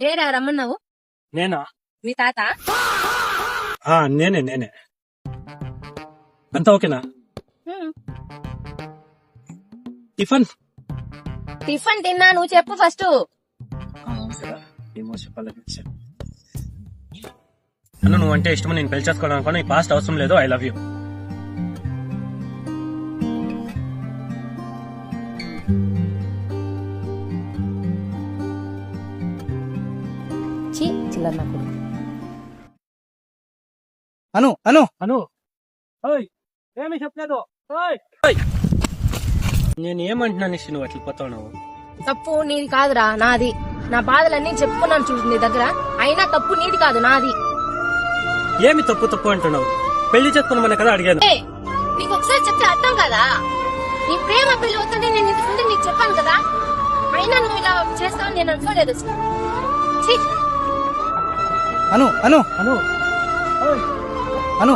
ఏరా రమ్మన్నావు? నేనా? మీ తాత? నేనే అంతా ఓకేనా? టిఫిన్ టిఫిన్ తిన్నా, నువ్వు చెప్పు ఫస్ట్. అన్న నువ్వు అంటే ఇష్టం, నేను పెళ్లి చేసుకోవడం అనుకున్నా. ఈ పాస్ట్ అవసరం లేదు. I love you. చిల్లర నాకు. అను అను అను ఏమి చెప్పలేదు. నేను ఏమంటున్నాను నిషి, నువ్వు అట్లా పోతావు. తప్పు నీది కాదురా, నాది. నా బాధలన్నీ చెప్పుకున్నాను చూడు నీ దగ్గర. అయినా తప్పు నీది కాదు, నాది. ఏమి తప్పు అంటున్నావు? పెళ్లి చేసుకున్నామని కదా అడిగాను. నీకు ఒకసారి చెప్తే అర్థం కదా. నీ ప్రేమ పెళ్లి వస్తుంటే నేను ఇంతకు ముందు నీకు చెప్పాను కదా. అయినా నువ్వు ఇలా చేస్తావని నేను అనుకోలేదు. అను అను అను అను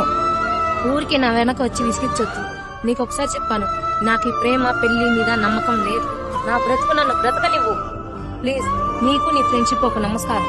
ఊరికి నా వెనక వచ్చి విసిగించొద్దు. నీకు ఒకసారి చెప్పాను, నాకు ఈ ప్రేమ పెళ్లి మీద నమ్మకం లేదు. నా బ్రతుకు నన్ను బ్రతకనివ్వు ప్లీజ్. నీకు నీ ఫ్రెండ్షిప్ ఒక నమస్కారం.